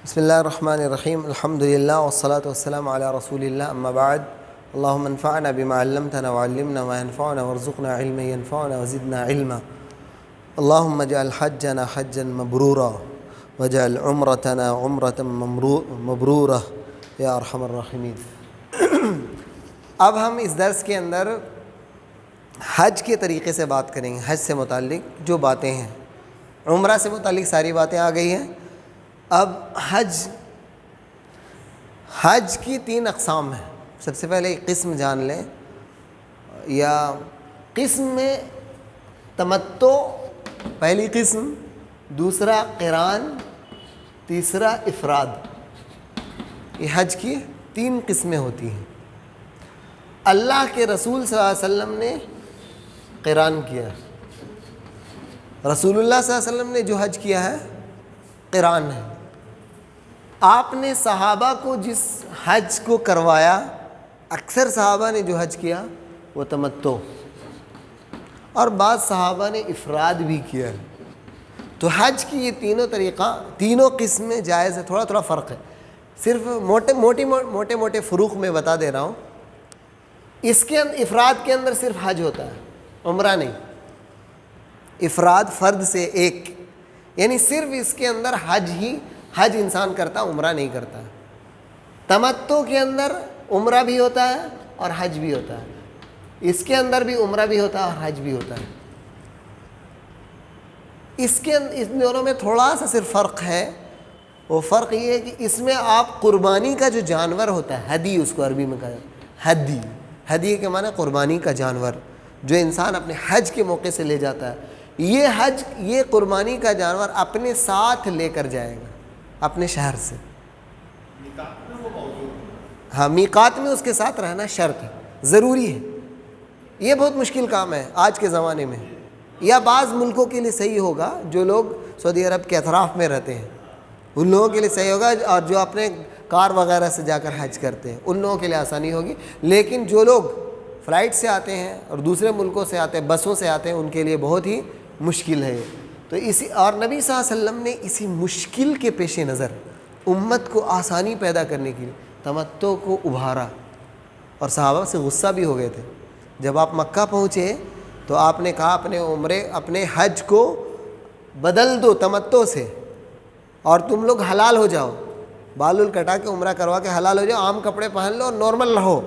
بسم اللہ الرحمن الرحیم الحمد للہ والصلاة والسلام علی رسول اللہ اما بعد اللہم انفعنا بما علمتنا وعلمنا ما ينفعنا وارزقنا علما ينفعنا وزدنا علما اللہم اجعل حجنا حجا مبرورا واجعل عمرتنا عمرة مبرورا یا ارحم الراحمین۔ اب ہم اس درس کے اندر حج کے طریقے سے بات کریں گے، حج سے متعلق جو باتیں ہیں، عمرہ سے متعلق ساری باتیں آ گئی ہیں۔ اب حج کی 3 اقسام ہیں۔ سب سے پہلے ایک قسم جان لیں، یا قسم میں تمتع پہلی قسم، دوسرا قران، تیسرا افراد۔ یہ حج کی 3 قسمیں ہوتی ہیں۔ اللہ کے رسول صلی اللہ علیہ وسلم نے قران کیا، رسول اللہ صلی اللہ علیہ وسلم نے جو حج کیا ہے قران ہے۔ آپ نے صحابہ کو جس حج کو کروایا، اکثر صحابہ نے جو حج کیا وہ تمتع، اور بعض صحابہ نے افراد بھی کیا۔ تو حج کی یہ تینوں قسمیں جائز ہے۔ تھوڑا تھوڑا فرق ہے، صرف موٹے فروق میں بتا دے رہا ہوں۔ اس کے افراد کے اندر صرف حج ہوتا ہے، عمرہ نہیں۔ افراد فرد سے ایک، یعنی صرف اس کے اندر حج انسان کرتا، عمرہ نہیں کرتا۔ تمتع کے اندر عمرہ بھی ہوتا ہے اور حج بھی ہوتا ہے، اس کے اندر بھی عمرہ بھی ہوتا ہے اور حج بھی ہوتا ہے۔ اس دونوں میں تھوڑا سا صرف فرق ہے، وہ فرق یہ ہے کہ اس میں آپ قربانی کا جو جانور ہوتا ہے، ہدی اس کو عربی میں کہا جاتا ہے۔ ہدی کے معنی قربانی کا جانور، جو انسان اپنے حج کے موقع سے لے جاتا ہے۔ یہ قربانی کا جانور اپنے ساتھ لے کر جائے گا اپنے شہر سے۔ ہاں، میقات میں اس کے ساتھ رہنا شرط ہے، ضروری ہے۔ یہ بہت مشکل کام ہے آج کے زمانے میں، یا بعض ملکوں کے لیے صحیح ہوگا، جو لوگ سعودی عرب کے اطراف میں رہتے ہیں ان لوگوں کے لیے صحیح ہوگا، اور جو اپنے کار وغیرہ سے جا کر حج کرتے ہیں ان لوگوں کے لیے آسانی ہوگی۔ لیکن جو لوگ فلائٹ سے آتے ہیں اور دوسرے ملکوں سے آتے ہیں، بسوں سے آتے ہیں، ان کے لیے بہت ہی مشکل ہے۔ تو اور نبی صلی اللہ علیہ وسلم نے اسی مشکل کے پیش نظر امت کو آسانی پیدا کرنے کے لیے تمتع کو ابھارا، اور صحابہ سے غصہ بھی ہو گئے تھے۔ جب آپ مکہ پہنچے تو آپ نے کہا اپنے حج کو بدل دو تمتع سے، اور تم لوگ حلال ہو جاؤ، بال کٹا کے عمرہ کروا کے حلال ہو جاؤ، عام کپڑے پہن لو اور نارمل رہو۔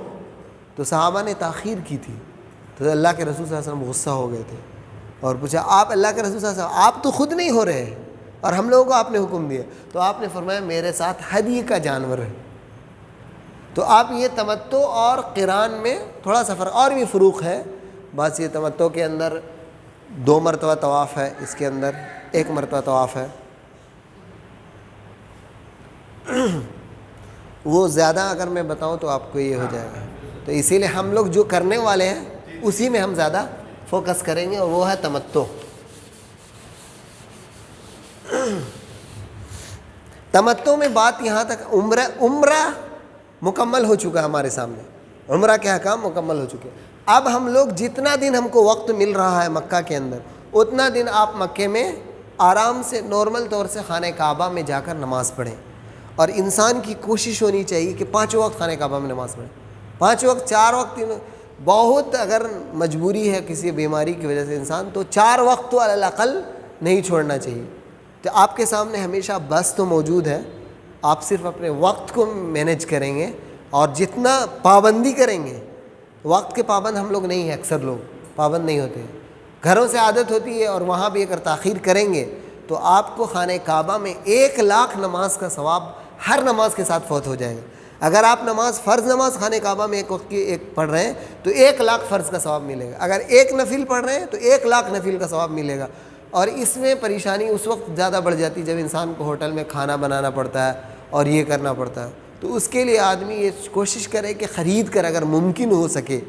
تو صحابہ نے تاخیر کی تھی، تو اللہ کے رسول صلی اللہ علیہ وسلم غصہ ہو گئے تھے اور پوچھا، آپ اللہ کے رسول صلی اللہ علیہ وسلم آپ تو خود نہیں ہو رہے اور ہم لوگوں کو آپ نے حکم دیا؟ تو آپ نے فرمایا میرے ساتھ ہدی کا جانور ہے۔ تو آپ یہ تمتع اور قران میں تھوڑا سا فرق، اور بھی فروق ہے۔ بس یہ تمتع کے اندر 2 مرتبہ طواف ہے، اس کے اندر 1 مرتبہ طواف ہے۔ وہ زیادہ اگر میں بتاؤں تو آپ کو یہ ہو جائے گا، تو اسی لیے ہم لوگ جو کرنے والے ہیں اسی میں ہم زیادہ فوکس کریں گے، اور وہ ہے تمتع۔ تمتع میں بات یہاں تک، عمرہ مکمل ہو چکا ہے ہمارے سامنے، عمرہ کے احکام مکمل ہو چکے۔ اب ہم لوگ جتنا دن ہم کو وقت مل رہا ہے مکہ کے اندر، اتنا دن آپ مکے میں آرام سے نارمل طور سے خانہ کعبہ میں جا کر نماز پڑھیں، اور انسان کی کوشش ہونی چاہیے کہ 5 وقت خانہ کعبہ میں نماز پڑھیں۔ 5 وقت، 4 وقت، بہت اگر مجبوری ہے کسی بیماری کی وجہ سے انسان، تو 4 وقت تو علی الاقل نہیں چھوڑنا چاہیے۔ تو آپ کے سامنے ہمیشہ بس تو موجود ہے، آپ صرف اپنے وقت کو مینیج کریں گے، اور جتنا پابندی کریں گے۔ وقت کے پابند ہم لوگ نہیں ہیں، اکثر لوگ پابند نہیں ہوتے ہیں، گھروں سے عادت ہوتی ہے، اور وہاں بھی اگر تاخیر کریں گے تو آپ کو خانہ کعبہ میں 1 لاکھ نماز کا ثواب ہر نماز کے ساتھ فوت ہو جائے گا۔ اگر آپ فرض نماز خانہ کعبہ میں ایک وقت کی ایک پڑھ رہے ہیں تو 1 لاکھ فرض کا ثواب ملے گا۔ اگر 1 نفل پڑھ رہے ہیں تو 1 لاکھ نفل کا ثواب ملے گا۔ اور اس میں پریشانی اس وقت زیادہ بڑھ جاتی جب انسان کو ہوٹل میں کھانا بنانا پڑتا ہے اور یہ کرنا پڑتا ہے. تو اس کے لیے آدمی یہ کوشش کرے کہ خرید کر اگر ممکن ہو سکے,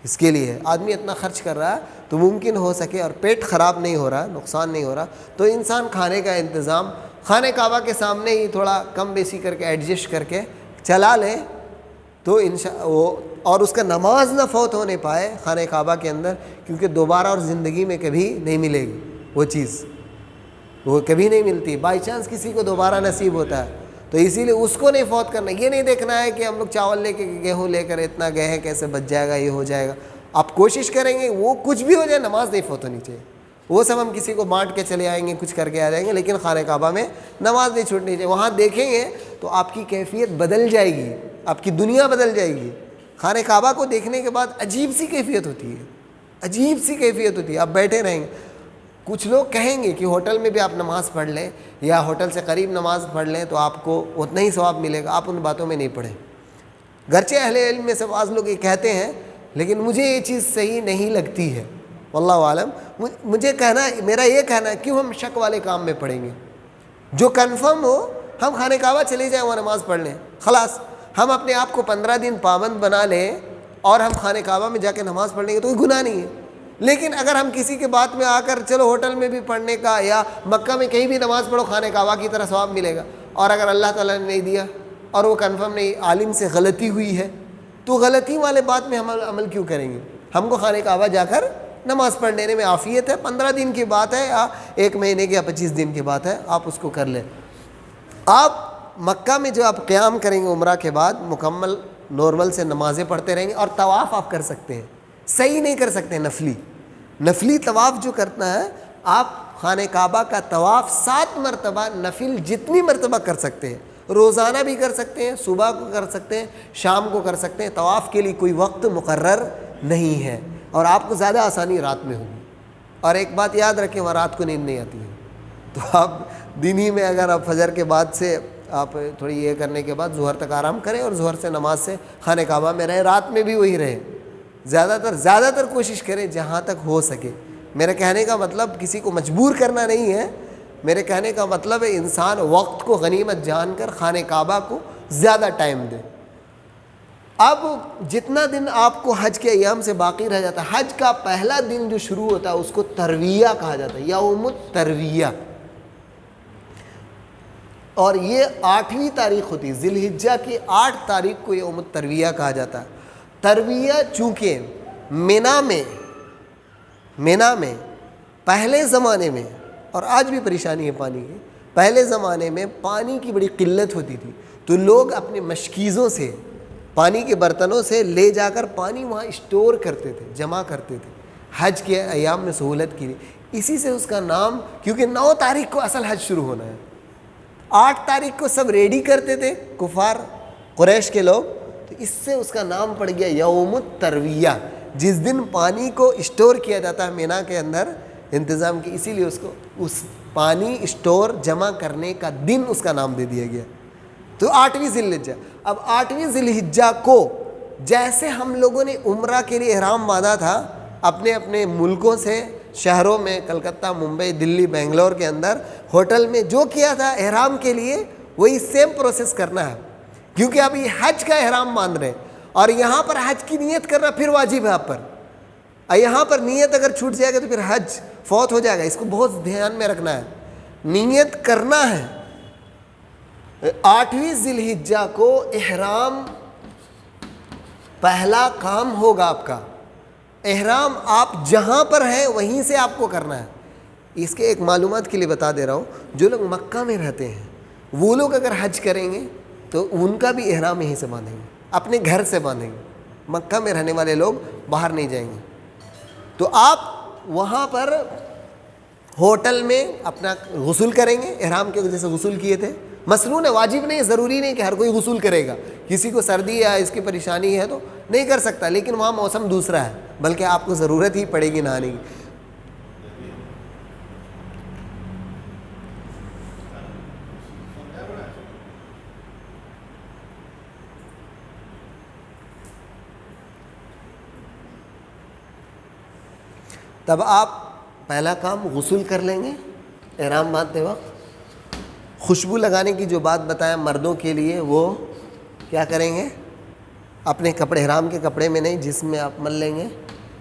اس کے لیے آدمی اتنا خرچ کر رہا ہے تو ممکن ہو سکے اور پیٹ خراب نہیں ہو رہا, نقصان نہیں ہو رہا, تو انسان کھانے کا انتظام خانہ کعبہ کے سامنے ہی تھوڑا کم بیسی کر کے ایڈجسٹ کر کے چلا لے تو وہ اور اس کا نماز نہ فوت ہونے پائے خانہ کعبہ کے اندر, کیونکہ دوبارہ اور زندگی میں کبھی نہیں ملے گی وہ چیز, وہ کبھی نہیں ملتی. بائی چانس کسی کو دوبارہ نصیب ہوتا ہے تو اسی لیے اس کو نہیں فوت کرنا. یہ نہیں دیکھنا ہے کہ ہم لوگ چاول لے کے گیہوں لے کر اتنا گئے ہیں کیسے بچ جائے گا, یہ ہو جائے گا. آپ کوشش کریں گے وہ کچھ بھی ہو جائے نماز نہیں فوت ہونی چاہیے. وہ سب ہم کسی کو بانٹ کے چلے آئیں گے, کچھ کر کے آ جائیں گے, لیکن خانہ کعبہ میں نماز نہیں چھوٹنی چاہیے. وہاں دیکھیں گے تو آپ کی کیفیت بدل جائے گی, آپ کی دنیا بدل جائے گی. خانہ کعبہ کو دیکھنے کے بعد عجیب سی کیفیت ہوتی ہے, عجیب سی کیفیت ہوتی ہے. آپ بیٹھے رہیں گے. کچھ لوگ کہیں گے کہ ہوٹل میں بھی آپ نماز پڑھ لیں یا ہوٹل سے قریب نماز پڑھ لیں تو آپ کو اتنا ہی ثواب ملے گا. آپ ان باتوں میں نہیں پڑھیں. گرچہ اہل علم میں سے بعض لوگ یہ کہتے ہیں, لیکن مجھے یہ چیز صحیح نہیں لگتی ہے. واللہ عالم. مجھے میرا یہ کہنا ہے کیوں ہم شک والے کام میں پڑھیں گے. جو کنفرم ہو ہم خانہ کعبہ چلے جائیں, وہاں نماز پڑھ لیں, خلاص. ہم اپنے آپ کو 15 دن پابند بنا لیں اور ہم خانہ کعبہ میں جا کے نماز پڑھ لیں گے تو کوئی گناہ نہیں ہے. لیکن اگر ہم کسی کے بات میں آ کر چلو ہوٹل میں بھی پڑھنے کا یا مکہ میں کہیں بھی نماز پڑھو خانہ کعبہ کی طرح ثواب ملے گا, اور اگر اللہ تعالیٰ نے نہیں دیا اور وہ کنفرم نہیں, عالم سے غلطی ہوئی ہے, تو غلطی والے بات میں ہم عمل کیوں کریں گے. ہم کو خانہ کعبہ جا کر نماز پڑھ لینے میں عافیت ہے. 15 دن کی بات ہے یا 1 مہینے کی یا 25 دن کی بات ہے, آپ اس کو کر لیں. آپ مکہ میں جو آپ قیام کریں گے عمرہ کے بعد مکمل نارمل سے نمازیں پڑھتے رہیں گے, اور طواف آپ کر سکتے ہیں. صحیح نہیں کر سکتے نفلی طواف جو کرنا ہے, آپ خانہ کعبہ کا طواف 7 مرتبہ نفل جتنی مرتبہ کر سکتے ہیں. روزانہ بھی کر سکتے ہیں, صبح کو کر سکتے ہیں, شام کو کر سکتے ہیں. طواف کے لیے کوئی وقت مقرر نہیں ہے, اور آپ کو زیادہ آسانی رات میں ہوگی. اور ایک بات یاد رکھیں, وہاں رات کو نیند نہیں آتی ہے, تو آپ دن ہی میں اگر آپ فجر کے بعد سے آپ تھوڑی یہ کرنے کے بعد ظہر تک آرام کریں اور ظہر سے نماز سے خانہ کعبہ میں رہیں, رات میں بھی وہی رہیں. زیادہ تر کوشش کریں جہاں تک ہو سکے. میرے کہنے کا مطلب کسی کو مجبور کرنا نہیں ہے, میرے کہنے کا مطلب ہے انسان وقت کو غنیمت جان کر خانہ کعبہ کو زیادہ ٹائم دے. اب جتنا دن آپ کو حج کے ایام سے باقی رہ جاتا ہے, حج کا پہلا دن جو شروع ہوتا ہے اس کو ترویہ کہا جاتا ہے, یوم الترویہ. اور یہ 8ویں تاریخ ہوتی ہے, ذی الحجہ کی 8 تاریخ کو یوم الترویہ کہا جاتا ہے. ترویہ چونکہ مینا میں پہلے زمانے میں, اور آج بھی پریشانی ہے پانی کی, پہلے زمانے میں پانی کی بڑی قلت ہوتی تھی, تو لوگ اپنے مشکیزوں سے پانی کے برتنوں سے لے جا کر پانی وہاں اسٹور کرتے تھے, جمع کرتے تھے حج کے ایام میں سہولت کے لیے. اسی سے اس کا نام, کیونکہ 9 تاریخ کو اصل حج شروع ہونا ہے, 8 تاریخ کو سب ریڈی کرتے تھے کفار قریش کے لوگ, تو اس سے اس کا نام پڑ گیا یوم الترویہ. جس دن پانی کو اسٹور کیا جاتا ہے مینا کے اندر انتظام کی, اسی لیے اس کو اس پانی اسٹور جمع کرنے کا دن اس کا نام دے دیا گیا. تو 8ویں ذی الحجہ. اب 8ویں ذی الحجہ کو جیسے ہم لوگوں نے عمرہ کے لیے احرام باندھا تھا اپنے اپنے ملکوں سے, شہروں میں کلکتہ, ممبئی, دلی, بنگلور کے اندر ہوٹل میں جو کیا تھا احرام کے لیے, وہی سیم پروسیس کرنا ہے. کیونکہ اب یہ حج کا احرام باندھ رہے ہیں, اور یہاں پر حج کی نیت کرنا پھر واجب ہے آپ پر. یہاں پر نیت اگر چھوٹ جائے گا تو پھر حج فوت ہو جائے گا. اس کو بہت دھیان میں رکھنا ہے, نیت کرنا ہے. 8ویں ذی الحجہ کو احرام پہلا کام ہوگا آپ کا. احرام آپ جہاں پر ہیں وہیں سے آپ کو کرنا ہے. اس کے ایک معلومات کے لیے بتا دے رہا ہوں, جو لوگ مکہ میں رہتے ہیں وہ لوگ اگر حج کریں گے تو ان کا بھی احرام یہیں سے باندھیں گے, اپنے گھر سے باندھیں گے. مکہ میں رہنے والے لوگ باہر نہیں جائیں گے. تو آپ وہاں پر ہوٹل میں اپنا غسل کریں گے, احرام کے جیسے غسل کیے تھے. مسنون ہے, واجب نہیں, ضروری نہیں کہ ہر کوئی غسل کرے گا. کسی کو سردی یا اس کی پریشانی ہے تو نہیں کر سکتا, لیکن وہاں موسم دوسرا ہے, بلکہ آپ کو ضرورت ہی پڑے گی نہانے کی. تب آپ پہلا کام غسل کر لیں گے احرام باندھتے وقت. خوشبو لگانے کی جو بات بتایا مردوں کے لیے، وہ کیا کریں گے؟ اپنے کپڑے، احرام کے کپڑے میں نہیں، جس میں آپ مل لیں گے.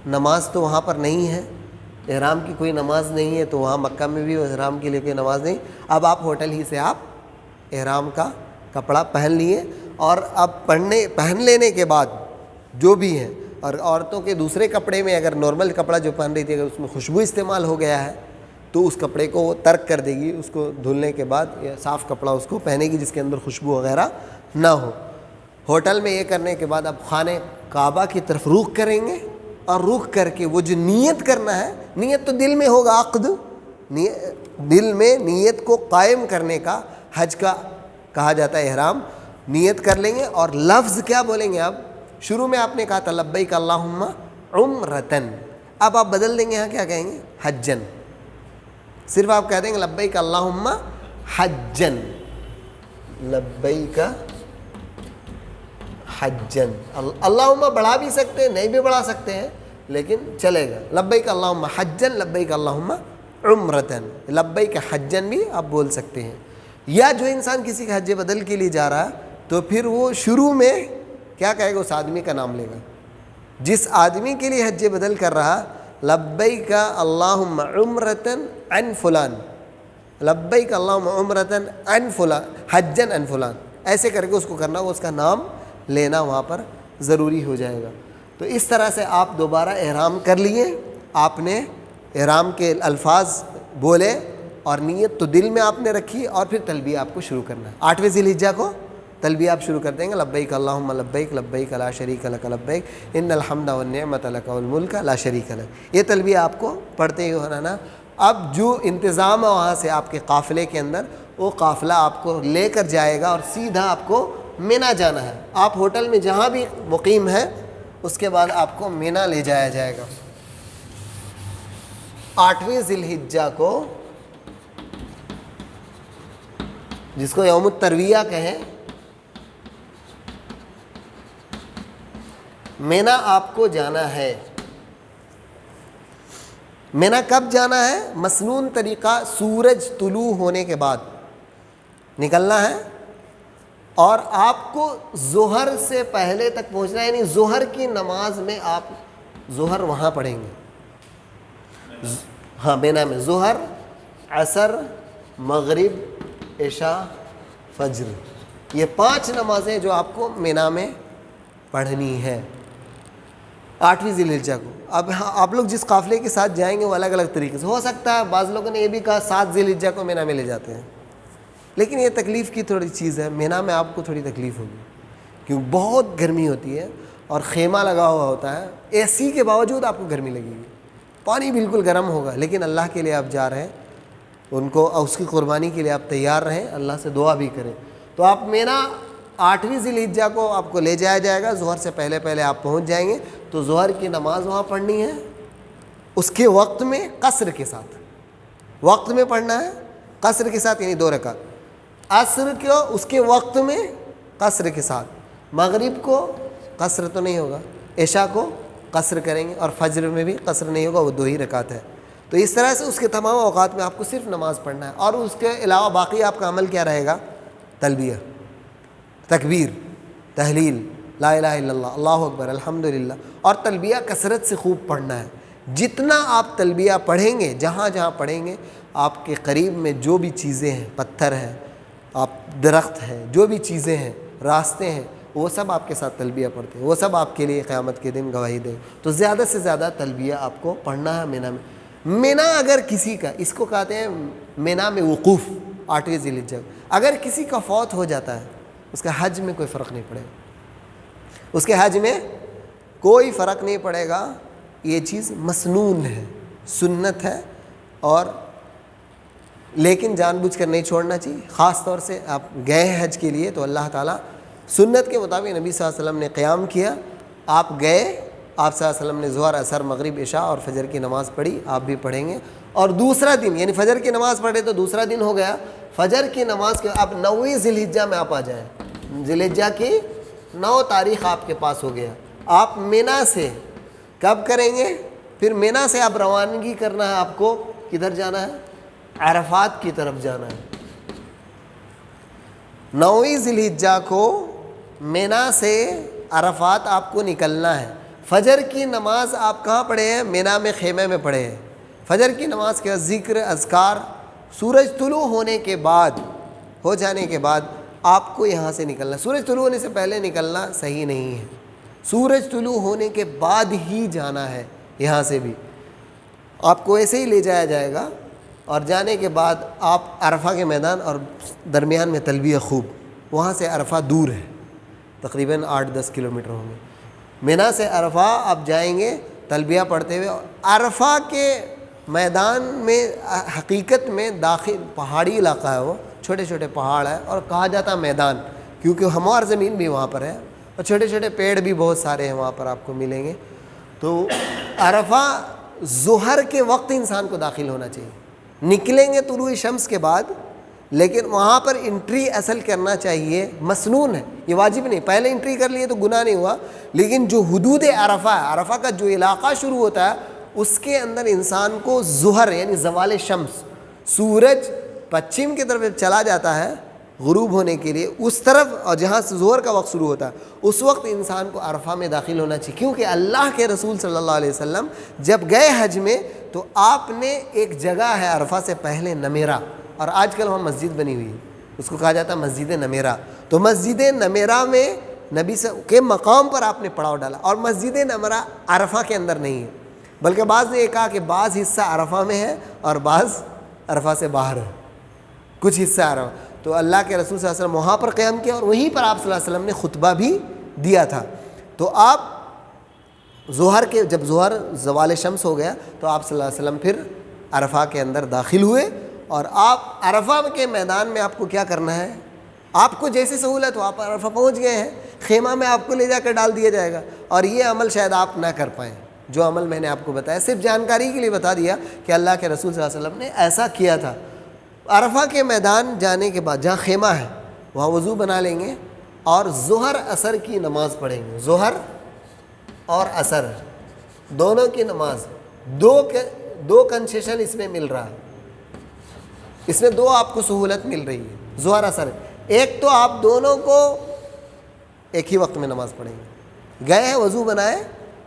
نماز تو وہاں پر نہیں ہے، احرام کی کوئی نماز نہیں ہے، تو وہاں مکہ میں بھی احرام کے لیے کوئی نماز نہیں. اب آپ ہوٹل ہی سے آپ احرام کا کپڑا پہن لیے، اور اب پہن لینے کے بعد جو بھی ہے، اور عورتوں کے دوسرے کپڑے میں اگر نارمل کپڑا جو پہن رہی تھی اگر اس میں خوشبو استعمال ہو گیا ہے تو اس کپڑے کو وہ ترک کر دے گی، اس کو دھلنے کے بعد یا صاف کپڑا اس کو پہنے گی جس کے اندر خوشبو وغیرہ نہ ہو. ہوٹل میں یہ کرنے کے بعد اب خانہ کعبہ کی طرف رخ کریں گے، اور رخ کر کے وہ جو نیت کرنا ہے، نیت تو دل میں ہوگا، عقد دل میں نیت کو قائم کرنے کا حج کا کہا جاتا ہے احرام. نیت کر لیں گے اور لفظ کیا بولیں گے؟ اب شروع میں آپ نے کہا تھا لبیک اللہم عمرتن، اب آپ بدل دیں گے، یہاں کیا کہیں گے؟ حجن. صرف آپ کہہ دیں گے لبیک اللہم حجن، لبیک حجن. اللہم بڑھا بھی سکتے ہیں، نہیں بھی بڑھا سکتے ہیں، لیکن چلے گا. لبیک اللہم حجن، لبیک اللہم عمرتن، لبیک حجن بھی آپ بول سکتے ہیں. یا جو انسان کسی کا حج بدل کے لیے جا رہا ہے تو پھر وہ شروع میں کیا کہے گا؟ اس آدمی کا نام لے گا. جس آدمی کے لیے حج بدل کر رہا، لبیک اللہم عمرتن عن فلان، لبیک اللہم عمرتن عن فلان، حجن عن فلان، ایسے کر کے اس کو کرنا، وہ اس کا نام لینا وہاں پر ضروری ہو جائے گا. تو اس طرح سے آپ دوبارہ احرام کر لیے، آپ نے احرام کے الفاظ بولے اور نیت تو دل میں آپ نے رکھی، اور پھر تلبیہ آپ کو شروع کرنا ہے. 8ویں ذی الحجہ کو تلبیہ آپ شروع کر دیں گے، لبیک اللہم لبیک، لبیک لا شریک لک لبیک، ان الحمد والنعمت لک والملک لا شریک لک. یہ تلبیہ آپ کو پڑھتے ہی ہونا نا. اب جو انتظام ہے وہاں سے آپ کے قافلے کے اندر، وہ قافلہ آپ کو لے کر جائے گا اور سیدھا آپ کو مینا جانا ہے. آپ ہوٹل میں جہاں بھی مقیم ہے اس کے بعد آپ کو مینا لے جایا جائے گا. 8ویں ذی الحجہ کو، جس کو یوم الترویہ کہیں، مینا آپ کو جانا ہے. مینا کب جانا ہے؟ مسنون طریقہ سورج طلوع ہونے کے بعد نکلنا ہے، اور آپ کو ظہر سے پہلے تک پہنچنا ہے. یعنی ظہر کی نماز میں آپ ظہر وہاں پڑھیں گے. ہاں، مینا میں ظہر، عصر، مغرب، عشاء، فجر، یہ 5 نمازیں جو آپ کو مینا میں پڑھنی ہے 8ویں ذی الحجہ کو. اب آپ لوگ جس قافلے کے ساتھ جائیں گے وہ الگ الگ طریقے سے ہو سکتا ہے. بعض لوگوں نے یہ بھی کہا 7 ذی الحجہ کو مینا میں لے جاتے ہیں، لیکن یہ تکلیف کی تھوڑی چیز ہے. مینا میں آپ کو تھوڑی تکلیف ہوگی کیونکہ بہت گرمی ہوتی ہے اور خیمہ لگا ہوا ہوتا ہے. اے سی کے باوجود آپ کو گرمی لگے گی، پانی بالکل گرم ہوگا، لیکن اللہ کے لیے آپ جا رہے ہیں، ان کو اس کی قربانی کے لیے آپ تیار رہیں، اللہ سے دعا بھی کریں. تو آپ مینا 8ویں ذی الحجہ کو آپ کو لے جایا جائے گا. ظہر سے پہلے پہلے آپ پہنچ جائیں گے تو ظہر کی نماز وہاں پڑھنی ہے، اس کے وقت میں قصر کے ساتھ، وقت میں پڑھنا ہے قصر کے ساتھ، یعنی 2 رکعت. عصر کو اس کے وقت میں قصر کے ساتھ، مغرب کو قصر تو نہیں ہوگا، عشاء کو قصر کریں گے، اور فجر میں بھی قصر نہیں ہوگا، وہ 2 ہی رکعت ہے. تو اس طرح سے اس کے تمام اوقات میں آپ کو صرف نماز پڑھنا ہے. اور اس کے علاوہ باقی آپ کا عمل کیا رہے گا؟ تلبیہ، تکبیر، تحلیل، لا الہ الا اللہ، اللہ اکبر، الحمدللہ. اور تلبیہ کثرت سے خوب پڑھنا ہے. جتنا آپ تلبیہ پڑھیں گے، جہاں جہاں پڑھیں گے، آپ کے قریب میں جو بھی چیزیں ہیں، پتھر ہیں، آپ درخت ہیں، جو بھی چیزیں ہیں، راستے ہیں، وہ سب آپ کے ساتھ تلبیہ پڑھتے ہیں، وہ سب آپ کے لیے قیامت کے دن گواہی دیں. تو زیادہ سے زیادہ تلبیہ آپ کو پڑھنا ہے مینا میں. مینا اگر کسی کا، اس کو کہتے ہیں مینا میں وقوف 8ویں ذی الحجہ، اگر کسی کا فوت ہو جاتا ہے اس کا حج میں کوئی فرق نہیں پڑے گا، اس کے حج میں کوئی فرق نہیں پڑے گا. یہ چیز مسنون ہے، سنت ہے، اور لیکن جان بوجھ کر نہیں چھوڑنا چاہیے. خاص طور سے آپ گئے ہیں حج کے لیے تو اللہ تعالیٰ سنت کے مطابق نبی صلی اللہ علیہ وسلم نے قیام کیا، آپ گئے، آپ صلی اللہ علیہ وسلم نے ظہر، عصر، مغرب، عشاء اور فجر کی نماز پڑھی، آپ بھی پڑھیں گے. اور دوسرا دن، یعنی فجر کی نماز پڑھے تو دوسرا دن ہو گیا. فجر کی نماز کے اب 9ویں ذی الحجہ میں آپ آ جائیں، ذی الحجہ کی 9 تاریخ آپ کے پاس ہو گیا. آپ مینا سے کب کریں گے؟ پھر مینا سے اب روانگی کرنا ہے آپ کو، کدھر جانا ہے؟ عرفات کی طرف جانا ہے۔ 9 ذی الحجہ کو مینا سے عرفات آپ کو نکلنا ہے۔ فجر کی نماز آپ کہاں پڑھے ہیں؟ مینا میں خیمے میں پڑھے ہیں۔ فجر کی نماز کے ذکر اذکار سورج طلوع ہونے کے بعد، ہو جانے کے بعد آپ کو یہاں سے نکلنا۔ سورج طلوع ہونے سے پہلے نکلنا صحیح نہیں ہے، سورج طلوع ہونے کے بعد ہی جانا ہے۔ یہاں سے بھی آپ کو ایسے ہی لے جایا جائے گا، اور جانے کے بعد آپ عرفہ کے میدان اور درمیان میں تلبیہ خوب، وہاں سے عرفہ دور ہے، تقریباً 8-10 کلومیٹر ہوں گے۔ مینا سے عرفہ آپ جائیں گے تلبیہ پڑھتے ہوئے، اور عرفہ کے میدان میں حقیقت میں داخل پہاڑی علاقہ ہے، وہ چھوٹے چھوٹے پہاڑ ہے، اور کہا جاتا ہے میدان کیونکہ ہموار زمین بھی وہاں پر ہے، اور چھوٹے چھوٹے پیڑ بھی بہت سارے ہیں وہاں پر آپ کو ملیں گے۔ تو عرفہ ظہر کے وقت انسان کو داخل ہونا چاہیے، نکلیں گے طلوع شمس کے بعد، لیکن وہاں پر انٹری اصل کرنا چاہیے، مسنون ہے، یہ واجب نہیں۔ پہلے انٹری کر لیے تو گناہ نہیں ہوا، لیکن جو حدود عرفہ ہے، عرفہ کا جو علاقہ شروع ہوتا ہے اس کے اندر انسان کو ظہر یعنی زوال شمس، سورج پچھم کی طرف چلا جاتا ہے غروب ہونے کے لیے اس طرف، اور جہاں سے ظہر کا وقت شروع ہوتا ہے اس وقت انسان کو عرفہ میں داخل ہونا چاہیے، کیونکہ اللہ کے رسول صلی اللہ علیہ وسلم جب گئے حج میں تو آپ نے ایک جگہ ہے عرفہ سے پہلے نمیرہ، اور آج کل وہاں مسجد بنی ہوئی ہے، اس کو کہا جاتا ہے مسجد نمیرہ۔ تو مسجد نمیرہ میں نبی کے مقام پر آپ نے پڑاؤ ڈالا، اور مسجد نمیرہ عرفہ کے اندر نہیں ہے، بلکہ بعض نے یہ کہا کہ بعض حصہ عرفہ میں ہے اور بعض عرفہ سے باہر ہے، کچھ حصہ عرفہ۔ تو اللہ کے رسول صلی اللہ علیہ وسلم وہاں پر قیام کیا، اور وہیں پر آپ صلی اللہ علیہ وسلم نے خطبہ بھی دیا تھا۔ تو آپ ظہر کے جب ظہر زوال شمس ہو گیا تو آپ صلی اللہ علیہ وسلم پھر عرفہ کے اندر داخل ہوئے، اور آپ عرفہ کے میدان میں آپ کو کیا کرنا ہے، آپ کو جیسی سہولت ہو، آپ عرفہ پہنچ گئے ہیں، خیمہ میں آپ کو لے جا کر ڈال دیا جائے گا، اور یہ عمل شاید آپ نہ کر پائیں جو عمل میں نے آپ کو بتایا، صرف جانکاری کے لیے بتا دیا کہ اللہ کے رسول صلی اللہ علیہ وسلم نے ایسا کیا تھا۔ عرفہ کے میدان جانے کے بعد جہاں خیمہ ہے وہاں وضو بنا لیں گے، اور ظہر عصر کی نماز پڑھیں گے۔ ظہر اور عصر دونوں کی نماز، دو کنسیشن اس میں مل رہا ہے، اس میں دو آپ کو سہولت مل رہی ہے، ظہر عصر۔ ایک تو آپ دونوں کو ایک ہی وقت میں نماز پڑھیں گے، گئے ہیں وضو بنائے،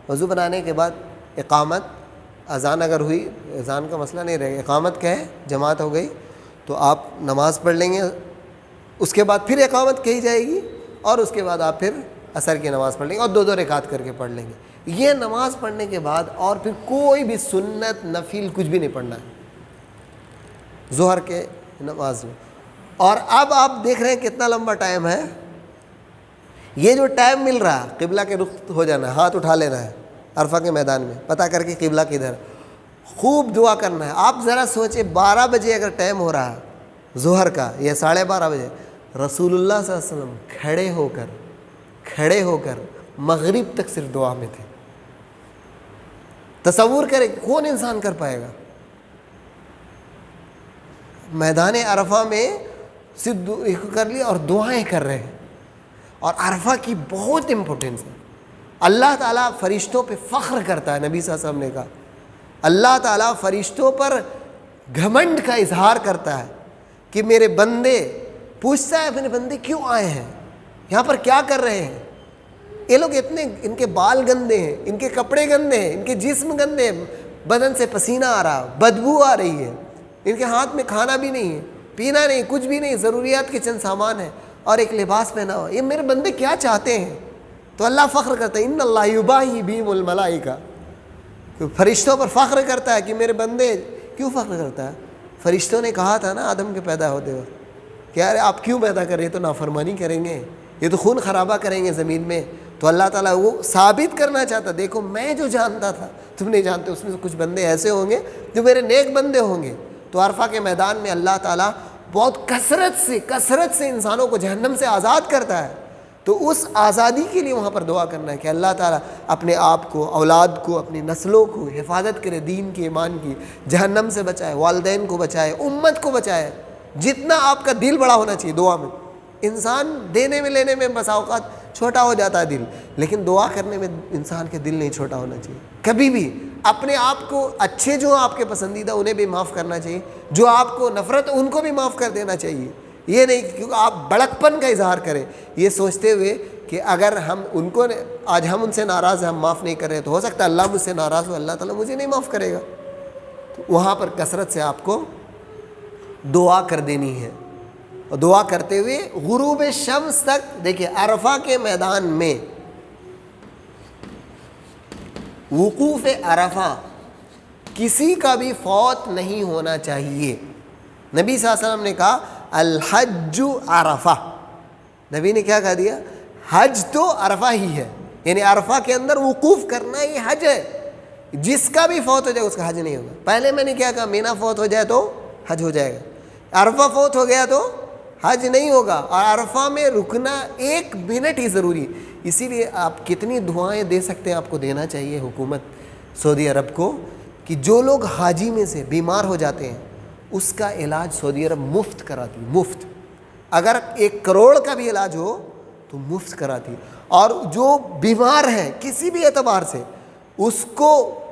وضو بنانے کے بعد اقامت، اذان اگر ہوئی، اذان کا مسئلہ نہیں رہے گا، اقامت کہے، جماعت ہو گئی تو آپ نماز پڑھ لیں گے، اس کے بعد پھر اقامت کہی جائے گی، اور اس کے بعد آپ پھر عصر کی نماز پڑھ لیں گے، اور 2 رکعت کر کے پڑھ لیں گے۔ یہ نماز پڑھنے کے بعد اور پھر کوئی بھی سنت نفل کچھ بھی نہیں پڑھنا ہے ظہر کے نماز میں۔ اور اب آپ دیکھ رہے ہیں کتنا لمبا ٹائم ہے، یہ جو ٹائم مل رہا ہے قبلہ کے رخ ہو جانا ہے، ہاتھ اٹھا لینا ہے عرفہ کے میدان میں، پتہ کر کے قبلہ کدھر، خوب دعا کرنا ہے۔ آپ ذرا سوچیں 12 بجے اگر ٹائم ہو رہا ہے ظہر کا یا 12:30 بجے، رسول اللہ صلی اللہ علیہ وسلم کھڑے ہو کر مغرب تک صرف دعا میں تھے۔ تصور کریں کون انسان کر پائے گا؟ میدان عرفہ میں صرف کر لیا اور دعائیں کر رہے ہیں، اور عرفہ کی بہت امپورٹنس ہے۔ اللہ تعالیٰ فرشتوں پہ فخر کرتا ہے، نبی صلی اللہ علیہ وسلم نے کہا اللہ تعالیٰ فرشتوں پر گھمنڈ کا اظہار کرتا ہے کہ میرے بندے، پوچھتا ہے اپنے بندے کیوں آئے ہیں یہاں پر، کیا کر رہے ہیں؟ یہ لوگ اتنے، ان کے بال گندے ہیں، ان کے کپڑے گندے ہیں، ان کے جسم گندے ہیں، بدن سے پسینہ آ رہا، بدبو آ رہی ہے، ان کے ہاتھ میں کھانا بھی نہیں ہے، پینا نہیں، کچھ بھی نہیں، ضروریات کے چند سامان ہیں، اور ایک لباس پہنا ہوا، یہ میرے بندے کیا چاہتے ہیں؟ تو اللہ فخر کرتا ہے، ان اللہ یباہی بہم الملائکہ، فرشتوں پر فخر کرتا ہے کہ میرے بندے، کیوں فخر کرتا ہے؟ فرشتوں نے کہا تھا نا آدم کے پیدا ہوتے وقت کہ یار آپ کیوں پیدا کر رہے ہیں، تو نافرمانی کریں گے، یہ تو خون خرابہ کریں گے زمین میں۔ تو اللہ تعالیٰ وہ ثابت کرنا چاہتا، دیکھو میں جو جانتا تھا تم نہیں جانتے، اس میں سے کچھ بندے ایسے ہوں گے جو میرے نیک بندے ہوں گے۔ تو عرفہ کے میدان میں اللہ تعالیٰ بہت کثرت سے انسانوں کو جہنم سے آزاد کرتا ہے، تو اس آزادی کے لیے وہاں پر دعا کرنا ہے کہ اللہ تعالیٰ اپنے آپ کو، اولاد کو، اپنی نسلوں کو حفاظت کرے، دین کی، ایمان کی، جہنم سے بچائے، والدین کو بچائے، امت کو بچائے۔ جتنا آپ کا دل بڑا ہونا چاہیے دعا میں، انسان دینے میں لینے میں بسا اوقات چھوٹا ہو جاتا ہے دل، لیکن دعا کرنے میں انسان کے دل نہیں چھوٹا ہونا چاہیے کبھی بھی۔ اپنے آپ کو اچھے جو آپ کے پسندیدہ انہیں بھی معاف کرنا چاہیے، جو آپ کو نفرت ان کو بھی معاف کر دینا چاہیے. یہ نہیں کیونکہ آپ بڑکپن کا اظہار کریں یہ سوچتے ہوئے کہ اگر ہم ان کو آج ہم ان سے ناراض ہیں، ہم معاف نہیں کر رہے تو ہو سکتا ہے اللہ مجھ سے ناراض ہو، اللہ تعالیٰ مجھے نہیں معاف کرے گا. تو وہاں پر کثرت سے آپ کو دعا کر دینی ہے، اور دعا کرتے ہوئے غروب شمس تک. دیکھیے عرفہ کے میدان میں وقوف عرفہ کسی کا بھی فوت نہیں ہونا چاہیے. نبی صلی اللہ علیہ وسلم نے کہا الحج عرفہ. نبی نے کیا کہہ دیا؟ حج تو عرفہ ہی ہے، یعنی عرفہ کے اندر وقوف کرنا یہ حج ہے. جس کا بھی فوت ہو جائے اس کا حج نہیں ہوگا. پہلے میں نے کیا کہا؟ مینا فوت ہو جائے تو حج ہو جائے گا، عرفہ فوت ہو گیا تو حج نہیں ہوگا. اور عرفہ میں رکنا 1 منٹ ہی ضروری ہے. اسی لیے آپ کتنی دعائیں دے سکتے ہیں، آپ کو دینا چاہیے حکومت سعودی عرب کو، کہ جو لوگ حاجی میں سے بیمار ہو جاتے ہیں اس کا علاج سعودی عرب مفت کراتی، مفت. اگر 1 کروڑ کا بھی علاج ہو تو مفت کراتی. اور جو بیمار ہے کسی بھی اعتبار سے اس کو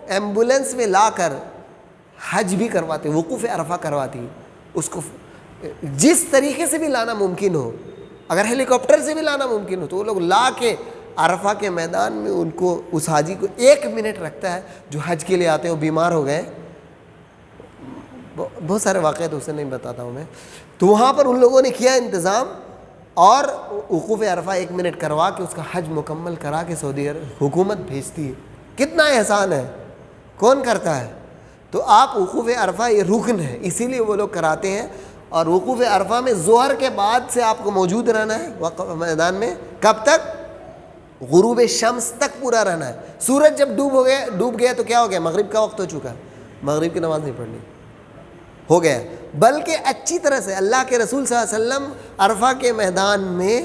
ایمبولینس میں لا کر حج بھی کرواتے، وقوف عرفہ کرواتی. اس کو جس طریقے سے بھی لانا ممکن ہو، اگر ہیلی کاپٹر سے بھی لانا ممکن ہو تو وہ لوگ لا کے عرفہ کے میدان میں ان کو، اس حاجی کو 1 منٹ رکھتا ہے جو حج کے لیے آتے ہیں، وہ بیمار ہو گئے. بہت سارے واقعات اسے نہیں بتاتا ہوں میں. تو وہاں پر ان لوگوں نے کیا انتظام، اور وقوف عرفہ 1 منٹ کروا کے اس کا حج مکمل کرا کے سعودی عرب حکومت بھیجتی ہے. کتنا احسان ہے، کون کرتا ہے؟ تو آپ وقوف عرفہ یہ رکن ہے، اسی لیے وہ لوگ کراتے ہیں. اور وقوف عرفہ میں ظہر کے بعد سے آپ کو موجود رہنا ہے میدان میں. کب تک؟ غروب شمس تک پورا رہنا ہے. سورج جب ڈوب گیا تو کیا ہو گیا؟ مغرب کا وقت ہو چکا ہے، مغرب کی نماز نہیں پڑھنی، ہو گیا. بلکہ اچھی طرح سے اللہ کے رسول صلی اللہ علیہ وسلم عرفہ کے میدان میں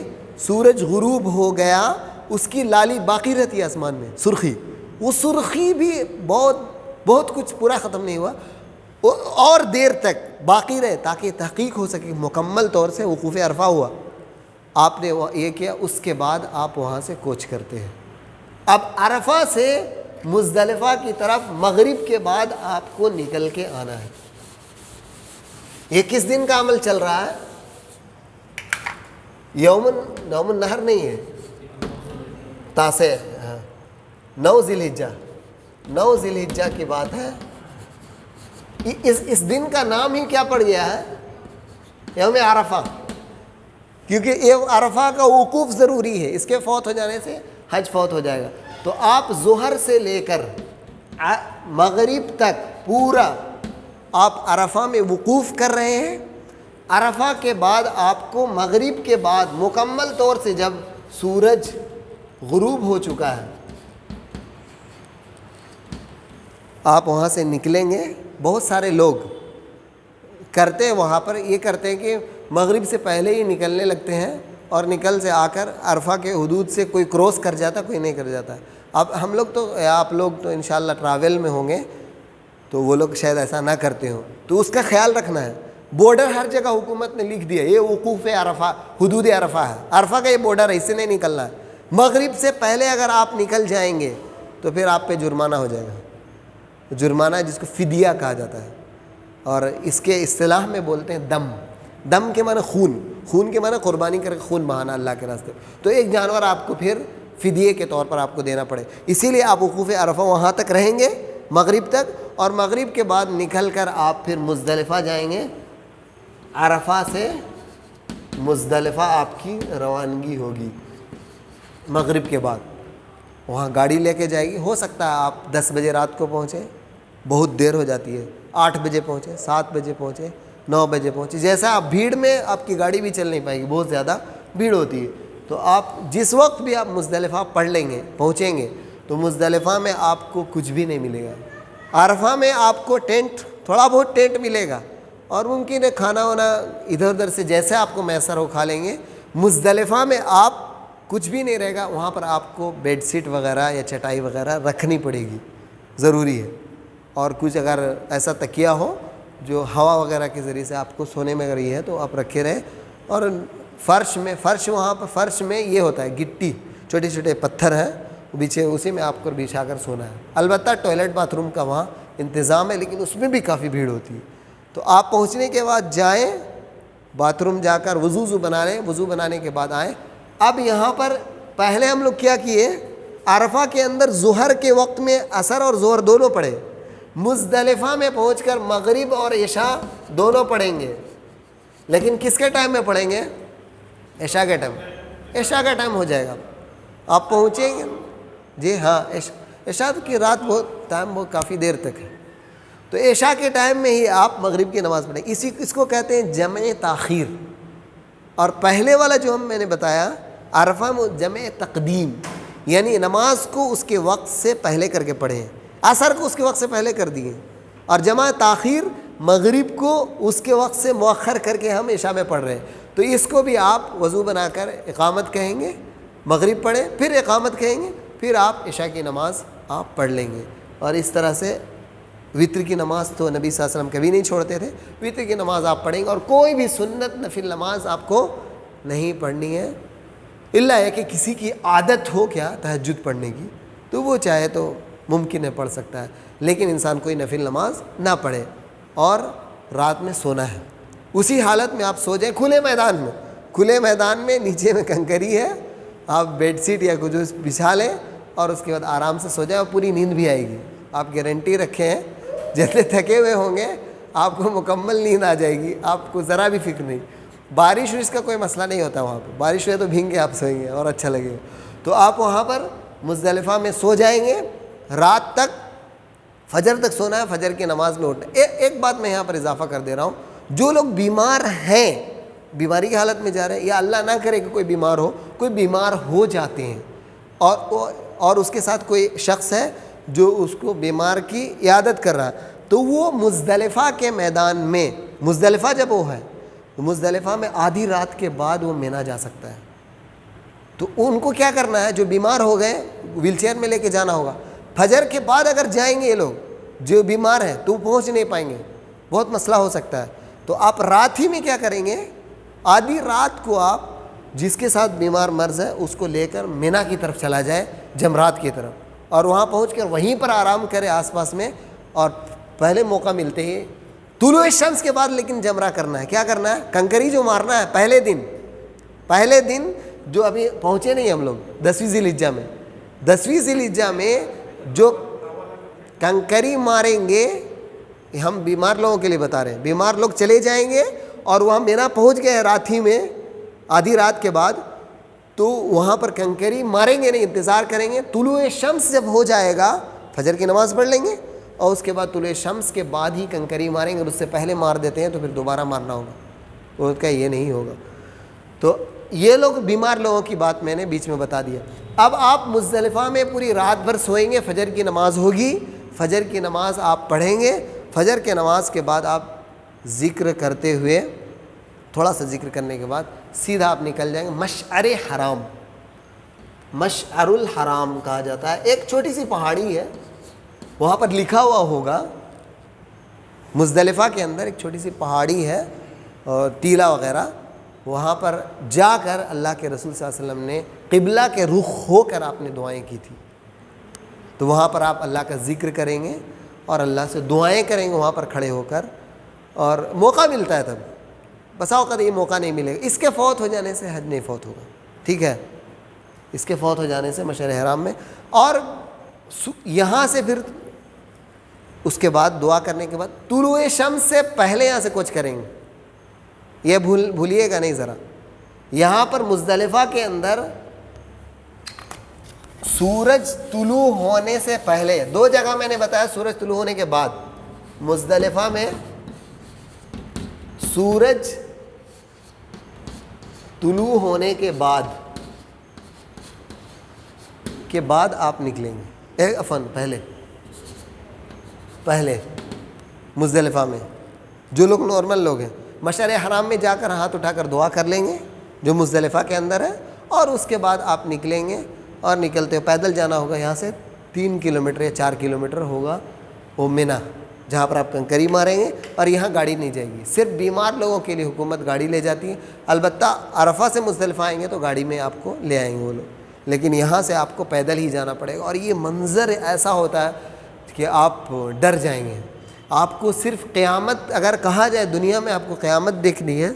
سورج غروب ہو گیا، اس کی لالی باقی رہتی ہے آسمان میں، سرخی. وہ سرخی بھی بہت کچھ پورا ختم نہیں ہوا، اور دیر تک باقی رہے تاکہ تحقیق ہو سکے مکمل طور سے وقوف عرفہ ہوا. آپ نے یہ کیا، اس کے بعد آپ وہاں سے کوچ کرتے ہیں. اب عرفہ سے مزدلفہ کی طرف مغرب کے بعد آپ کو نکل کے آنا ہے. یہ کس دن کا عمل چل رہا ہے؟ یوم النحر نہیں ہے، 9 ذی الحجہ کی بات ہے. اس دن کا نام ہی کیا پڑ گیا ہے؟ یوم عرفہ. کیونکہ یہ عرفہ کا وقوف ضروری ہے، اس کے فوت ہو جانے سے حج فوت ہو جائے گا. تو آپ ظہر سے لے کر مغرب تک پورا آپ عرفہ میں وقوف کر رہے ہیں. عرفہ کے بعد آپ کو مغرب کے بعد مکمل طور سے جب سورج غروب ہو چکا ہے آپ وہاں سے نکلیں گے. بہت سارے لوگ کرتے ہیں وہاں پر یہ کرتے ہیں کہ مغرب سے پہلے ہی نکلنے لگتے ہیں، اور نکل سے آ کر عرفہ کے حدود سے کوئی کراس کر جاتا، کوئی نہیں کر جاتا. اب ہم لوگ تو، آپ لوگ تو انشاءاللہ ٹریول میں ہوں گے تو وہ لوگ شاید ایسا نہ کرتے ہوں، تو اس کا خیال رکھنا ہے. بارڈر ہر جگہ حکومت نے لکھ دیا، یہ وقوف عرفہ، حدود عرفہ ہے، عرفہ کا یہ بارڈر ہے، اس سے نہیں نکلنا ہے. مغرب سے پہلے اگر آپ نکل جائیں گے تو پھر آپ پہ جرمانہ ہو جائے گا. جرمانہ جس کو فدیہ کہا جاتا ہے، اور اس کے اصطلاح میں بولتے ہیں دم کے معنی خون کے معنی قربانی کر کے خون بہانا اللہ کے راستے. تو ایک جانور آپ کو پھر فدیے کے طور پر آپ کو دینا پڑے. اسی لیے آپ وقوف عرفہ وہاں تک رہیں گے مغرب تک، اور مغرب کے بعد نکل کر آپ پھر مزدلفہ جائیں گے. عرفہ سے مزدلفہ آپ کی روانگی ہوگی مغرب کے بعد. وہاں گاڑی لے کے جائے گی. ہو سکتا ہے آپ 10 بجے رات کو پہنچیں، بہت دیر ہو جاتی ہے، 8 بجے پہنچے، 7 بجے پہنچے، 9 بجے پہنچے. جیسا آپ بھیڑ میں آپ کی گاڑی بھی چل نہیں پائے گی، بہت زیادہ بھیڑ ہوتی ہے. تو آپ جس وقت بھی آپ مزدلفہ پڑھ لیں گے، پہنچیں گے، تو مزدلفہ میں آپ کو کچھ بھی نہیں ملے گا. عرفہ میں آپ کو ٹینٹ، تھوڑا بہت ٹینٹ ملے گا، اور ممکن ہے کھانا وانا ادھر ادھر سے جیسے آپ کو میسر ہو کھا لیں گے. مزدلفہ میں آپ کچھ بھی نہیں رہے گا، وہاں پر آپ کو بیڈ شیٹ وغیرہ یا چٹائی وغیرہ رکھنی پڑے گی، ضروری ہے. اور کچھ اگر ایسا تکیہ ہو جو ہوا وغیرہ کے ذریعے سے آپ کو سونے میں اگر یہ ہے تو آپ رکھے رہیں. اور فرش وہاں پر فرش میں یہ ہوتا ہے گٹی، چھوٹے چھوٹے پتھر ہیں، پیچھے اسی میں آپ کو بچھا کر سونا ہے. البتہ ٹوائلٹ باتھ روم کا وہاں انتظام ہے, لیکن اس میں بھی کافی بھیڑ ہوتی ہے. تو آپ پہنچنے کے بعد جائیں, باتھ روم جا کر وضو بنا لیں, وضو بنانے کے بعد آئیں. اب یہاں پر پہلے ہم لوگ کیا کیے, عرفہ کے اندر ظہر کے وقت میں عصر اور ظہر دونوں پڑھے. مزدلفہ میں پہنچ کر مغرب اور عشاء دونوں پڑھیں گے, لیکن کس کے ٹائم میں پڑھیں گے؟ عشاء کے ٹائم. عشاء کا ٹائم ہو جائے گا, آپ پہنچیں گے. جی ہاں, عشاء کی رات بہت ٹائم بہت کافی دیر تک ہے, تو عشاء کے ٹائم میں ہی آپ مغرب کی نماز پڑھیں. اس کو کہتے ہیں جمع تاخیر. اور پہلے والا جو میں نے بتایا عرفہ میں جمع تقدیم, یعنی نماز کو اس کے وقت سے پہلے کر کے پڑھیں, عصر کو اس کے وقت سے پہلے کر دیے. اور جمع تاخیر مغرب کو اس کے وقت سے مؤخر کر کے ہم عشاء میں پڑھ رہے ہیں. تو اس کو بھی آپ وضو بنا کر اقامت کہیں گے, مغرب پڑھیں, پھر اقامت کہیں گے, پھر آپ عشاء کی نماز آپ پڑھ لیں گے. اور اس طرح سے وطر کی نماز تو نبی صلی اللہ علیہ وسلم کبھی نہیں چھوڑتے تھے. وطر کی نماز آپ پڑھیں گے, اور کوئی بھی سنت نفل نماز آپ کو نہیں پڑھنی ہے, الا ہے کہ کسی کی عادت ہو کیا تہجد پڑھنے کی, تو وہ چاہے تو ممکن ہے پڑھ سکتا ہے, لیکن انسان کوئی نفل نماز نہ پڑھے. اور رات میں سونا ہے, اسی حالت میں آپ سو جائیں کھلے میدان میں. کھلے میدان میں نیچے میں کنکری ہے, آپ بیڈ شیٹ یا کچھ بچھا لیں اور اس کے بعد آرام سے سو جائیں, اور پوری نیند بھی آئے گی. آپ گارنٹی رکھیں ہیں, جتنے تھکے ہوئے ہوں گے آپ کو مکمل نیند آ جائے گی, آپ کو ذرا بھی فکر نہیں. بارش اس کا کوئی مسئلہ نہیں ہوتا وہاں پہ, بارش ہوئے تو بھیگ کے آپ سوئیں گے اور اچھا لگے گا. تو آپ وہاں پر مزدلفہ میں سو جائیں گے, رات تک فجر تک سونا ہے, فجر کی نماز میں اٹھنا. ایک بات میں یہاں پر اضافہ کر دے رہا ہوں, جو لوگ بیمار ہیں, بیماری کی حالت میں جا رہے ہیں, یا اللہ نہ کرے کہ کوئی بیمار ہو, کوئی بیمار ہو جاتے ہیں اور اس کے ساتھ کوئی شخص ہے جو اس کو بیمار کی عیادت کر رہا ہے, تو وہ مزدلفہ کے میدان میں, مزدلفہ جب وہ ہے تو مزدلفہ میں آدھی رات کے بعد وہ مینا جا سکتا ہے. تو ان کو کیا کرنا ہے, جو بیمار ہو گئے ویل چیئر میں لے کے جانا ہوگا. فجر کے بعد اگر جائیں گے یہ لوگ جو بیمار ہیں تو پہنچ نہیں پائیں گے, بہت مسئلہ ہو سکتا ہے. تو آپ رات ہی میں کیا کریں گے, آدھی رات کو آپ جس کے ساتھ بیمار مرض ہے اس کو لے کر مینا کی طرف چلا جائے, جمرات کی طرف, اور وہاں پہنچ کر وہیں پر آرام کرے آس پاس میں. اور پہلے موقع ملتے ہی طلوع شمس کے بعد لیکن جمرہ کرنا ہے. کیا کرنا ہے, کنکری جو مارنا ہے پہلے دن جو ابھی پہنچے نہیں ہم لوگ 10ویں ذی الحجہ میں, 10ویں ذی الحجہ میں جو کنکری ماریں گے, ہم بیمار لوگوں کے لیے بتا رہے ہیں, بیمار لوگ چلے جائیں گے اور وہاں مینا پہنچ گئے رات ہی میں آدھی رات کے بعد, تو وہاں پر کنکری ماریں گے نہیں, انتظار کریں گے. طلوع شمس جب ہو جائے گا فجر کی نماز پڑھ لیں گے, اور اس کے بعد طلوع شمس کے بعد ہی کنکری ماریں گے. اور اس سے پہلے مار دیتے ہیں تو پھر دوبارہ مارنا ہوگا, وہ کا یہ نہیں ہوگا. تو یہ لوگ بیمار لوگوں کی بات میں نے بیچ میں بتا دیا. اب آپ مزدلفہ میں پوری رات بھر سوئیں گے, فجر کی نماز ہوگی, فجر کی نماز آپ پڑھیں گے. فجر کے نماز کے بعد آپ ذکر کرتے ہوئے, تھوڑا سا ذکر کرنے کے بعد سیدھا آپ نکل جائیں گے مشعر حرام. مشعر الحرام کہا جاتا ہے, ایک چھوٹی سی پہاڑی ہے, وہاں پر لکھا ہوا ہوگا, مزدلفہ کے اندر ایک چھوٹی سی پہاڑی ہے اور ٹیلا وغیرہ, وہاں پر جا کر اللہ کے رسول صلی اللہ علیہ وسلم نے قبلہ کے رخ ہو کر آپ نے دعائیں کی تھی. تو وہاں پر آپ اللہ کا ذکر کریں گے اور اللہ سے دعائیں کریں گے وہاں پر کھڑے ہو کر, اور موقع ملتا ہے تب. بسا اوقات یہ موقع نہیں ملے گا, اس کے فوت ہو جانے سے حج نہیں فوت ہوگا, ٹھیک ہے, اس کے فوت ہو جانے سے مشعر حرام میں. اور یہاں سے پھر اس کے بعد دعا کرنے کے بعد طلوع شمس سے پہلے یہاں سے کچھ کریں گے, یہ بھولیے گا نہیں ذرا. یہاں پر مزدلفہ کے اندر سورج طلوع ہونے سے پہلے, 2 جگہ میں نے بتایا سورج طلوع ہونے کے بعد, مزدلفہ میں سورج طلوع ہونے کے بعد آپ نکلیں گے, پہلے مزدلفہ میں جو لوگ نارمل لوگ ہیں مشعر حرام میں جا کر ہاتھ اٹھا کر دعا کر لیں گے جو مزدلفہ کے اندر ہے, اور اس کے بعد آپ نکلیں گے. اور نکلتے پیدل جانا ہوگا, یہاں سے 3 کلومیٹر یا 4 کلومیٹر ہوگا وہ مینا, جہاں پر آپ کنکری ماریں گے. اور یہاں گاڑی نہیں جائے گی, صرف بیمار لوگوں کے لیے حکومت گاڑی لے جاتی ہے. البتہ عرفہ سے مزدلفہ آئیں گے تو گاڑی میں آپ کو لے آئیں گے وہ لوگ. لیکن یہاں سے آپ کو پیدل ہی جانا پڑے گا، اور یہ منظر ایسا ہوتا ہے کہ آپ ڈر جائیں گے. آپ کو صرف قیامت اگر کہا جائے دنیا میں آپ کو قیامت دیکھنی ہے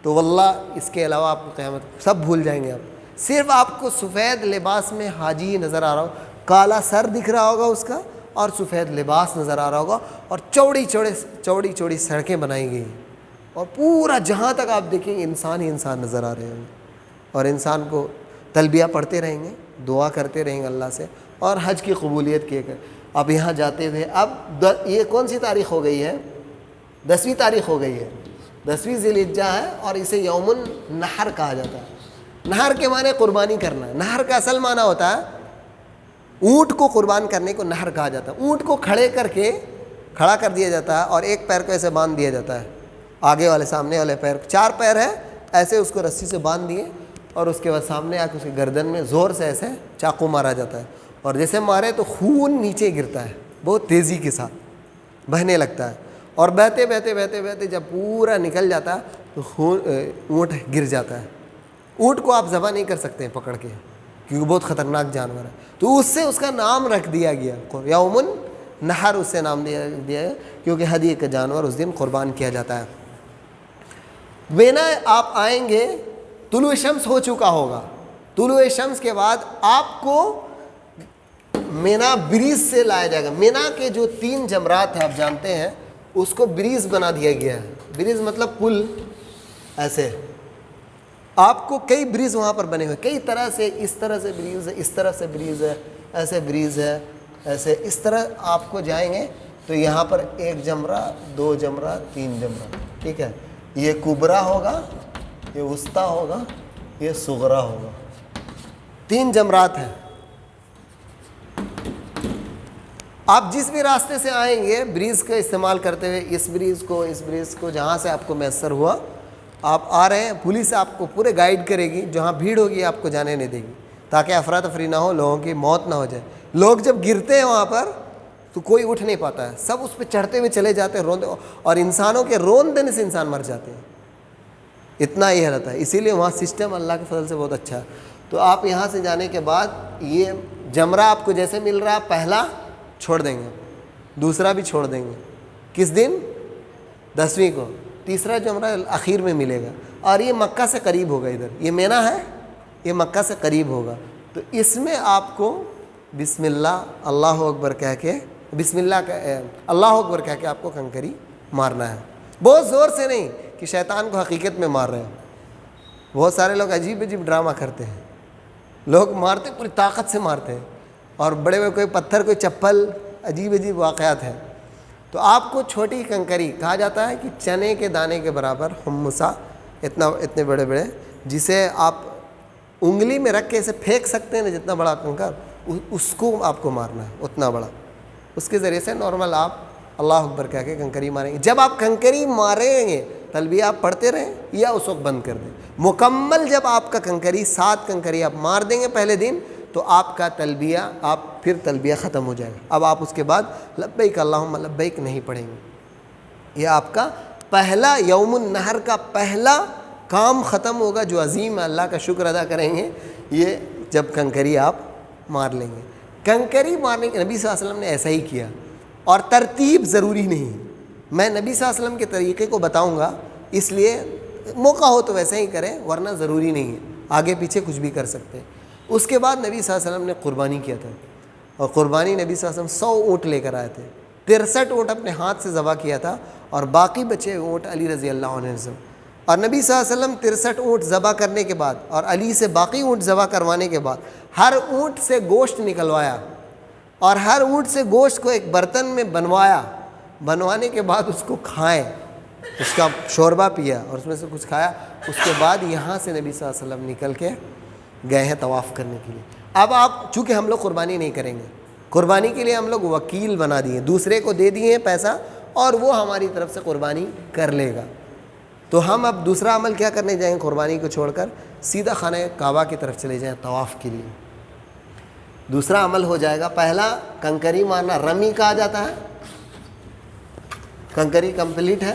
تو واللہ اس کے علاوہ آپ کو قیامت سب بھول جائیں گے. آپ صرف آپ کو سفید لباس میں حاجی نظر آ رہا ہو، کالا سر دکھ رہا ہوگا اس کا، اور سفید لباس نظر آ رہا ہوگا، اور چوڑی چوڑی سڑکیں بنائی گئی، اور پورا جہاں تک آپ دیکھیں گے انسان ہی انسان نظر آ رہے ہیں. اور انسان کو تلبیہ پڑھتے رہیں گے، دعا کرتے رہیں گے اللہ سے، اور حج کی قبولیت کیے کر. اب یہاں جاتے ہوئے اب یہ کون سی تاریخ ہو گئی ہے؟ 10ویں تاریخ ہو گئی ہے، 10ویں ذی الحجہ ہے، اور اسے یوم النحر کہا جاتا ہے. نہر کے معنی قربانی کرنا ہے. نہر کا اصل معنی ہوتا ہے اونٹ کو قربان کرنے کو نہر کہا جاتا ہے. اونٹ کو کھڑا کر دیا جاتا ہے، اور ایک پیر کو ایسے باندھ دیا جاتا ہے، آگے والے سامنے والے پیر، 4 پیر ہے، ایسے اس کو رسی سے باندھ دیے، اور اس کے بعد سامنے آ کے اس کی گردن میں زور سے ایسے چاقو مارا جاتا ہے، اور جیسے مارے تو خون نیچے گرتا ہے بہت تیزی کے ساتھ، بہنے لگتا ہے، اور بہتے بہتے بہتے بہتے جب پورا نکل جاتا ہے تو خون اونٹ گر جاتا ہے. اونٹ کو آپ ذبح نہیں کر سکتے ہیں پکڑ کے، کیونکہ بہت خطرناک جانور ہے. تو اس سے اس کا نام رکھ دیا گیا یوم النحر، اس سے نام دیا گیا کیونکہ ہدیے کا جانور اس دن قربان کیا جاتا ہے. مینا آپ آئیں گے، طلوع شمس ہو چکا ہوگا. طلوع شمس کے بعد آپ کو مینا بریز سے لایا جائے گا. مینا کے جو 3 جمرات ہیں آپ جانتے ہیں، اس کو بریز بنا دیا گیا ہے. بریز مطلب پل. ایسے آپ کو کئی بریز وہاں پر بنے ہوئے، کئی طرح سے، اس طرح سے بریز ہے، اس طرح سے بریز ہے، ایسے بریز ہے، ایسے اس طرح آپ کو جائیں گے تو یہاں پر 1 جمرہ، 2 جمرہ، 3 جمرہ، ٹھیک ہے. یہ کبرا ہوگا، یہ وسطیٰ ہوگا، یہ صغرا ہوگا. 3 جمرات ہیں. آپ جس بھی راستے سے آئیں گے بریز کا استعمال کرتے ہوئے، اس بریز کو جہاں سے آپ کو میسر ہوا آپ آ رہے ہیں، پولیس آپ کو پورے گائیڈ کرے گی. جہاں بھیڑ ہوگی آپ کو جانے نہیں دے گی، تاکہ افراتفری نہ ہو، لوگوں کی موت نہ ہو جائے. لوگ جب گرتے ہیں وہاں پر تو کوئی اٹھ نہیں پاتا ہے، سب اس پہ چڑھتے ہوئے چلے جاتے ہیں، روندے، اور انسانوں کے رون دینے سے انسان مر جاتے ہیں. اتنا یہ حالت ہے. اسی لیے وہاں سسٹم اللہ کے فضل سے بہت اچھا ہے. تو آپ یہاں سے جانے کے بعد یہ جمرہ آپ کو جیسے مل رہا، پہلا چھوڑ دیں گے، دوسرا بھی چھوڑ دیں گے. کس دن؟ 10ویں کو. تیسرا جمرہ اخیر میں ملے گا، اور یہ مکہ سے قریب ہوگا. ادھر یہ مینا ہے، یہ مکہ سے قریب ہوگا. تو اس میں آپ کو بسم اللہ، اللہ اکبر کہہ کے، بسم اللہ اللہ اکبر کہہ کے آپ کو کنکری مارنا ہے. بہت زور سے نہیں کہ شیطان کو حقیقت میں مار رہے ہیں. بہت سارے لوگ عجیب عجیب ڈرامہ کرتے ہیں، لوگ مارتے پوری طاقت سے مارتے ہیں، اور بڑے بڑے کوئی پتھر، کوئی چپل، عجیب عجیب واقعات ہیں. تو آپ کو چھوٹی کنکری کہا جاتا ہے کہ چنے کے دانے کے برابر، حمصہ، اتنے بڑے بڑے، جسے آپ انگلی میں رکھ کے اسے پھینک سکتے ہیں نا، جتنا بڑا کنکر، اس کو آپ کو مارنا ہے، اتنا بڑا. اس کے ذریعے سے نارمل آپ اللہ اکبر کہہ کے کنکری ماریں گے. جب آپ کنکری ماریں گے تلبیہ آپ پڑھتے رہیں یا اس وقت بند کر دیں. مکمل جب آپ کا کنکری 7 کنکری آپ مار دیں گے پہلے دن، تو آپ کا تلبیہ، آپ پھر تلبیہ ختم ہو جائے گا. اب آپ اس کے بعد لبیک اللہم لبیک نہیں پڑھیں گے. یہ آپ کا پہلا یوم النحر کا پہلا کام ختم ہوگا جو عظیم ہے. اللہ کا شکر ادا کریں گے یہ جب کنکری آپ مار لیں گے. کنکری مارنے کے نبی صلی اللہ علیہ وسلم نے ایسا ہی کیا، اور ترتیب ضروری نہیں. میں نبی صلی اللہ علیہ وسلم کے طریقے کو بتاؤں گا، اس لیے موقع ہو تو ویسا ہی کریں، ورنہ ضروری نہیں ہے، آگے پیچھے کچھ بھی کر سکتے ہیں. اس کے بعد نبی صلی اللہ علیہ وسلم نے قربانی کیا تھا، اور قربانی نبی صلی اللہ علیہ وسلم 100 اونٹ لے کر آئے تھے. 63 اونٹ اپنے ہاتھ سے ذبح کیا تھا، اور باقی بچے اونٹ علی رضی اللہ عنہ سے. اور نبی صلی اللہ علیہ وسلم 63 اونٹ ذبح کرنے کے بعد، اور علی سے باقی اونٹ ذبح کروانے کے بعد، ہر اونٹ سے گوشت نکلوایا، اور ہر اونٹ سے گوشت کو ایک برتن میں بنوانے کے بعد اس کو کھائیں، اس کا شوربہ پیا اور اس میں سے کچھ کھایا. اس کے بعد یہاں سے نبی صلی اللہ علیہ وسلم نکل کے گئے ہیں طواف کرنے کے لیے. اب آپ چونکہ ہم لوگ قربانی نہیں کریں گے، قربانی کے لیے ہم لوگ وکیل بنا دیے، دوسرے کو دے دیے پیسہ، اور وہ ہماری طرف سے قربانی کر لے گا. تو ہم اب دوسرا عمل کیا کرنے جائیں گے؟ قربانی کو چھوڑ کر سیدھا خانہ کعبہ کی طرف چلے جائیں طواف کے لیے. دوسرا عمل ہو جائے گا. پہلا کنکری مارنا، رمی کہا جاتا ہے. کنکری کمپلیٹ ہے.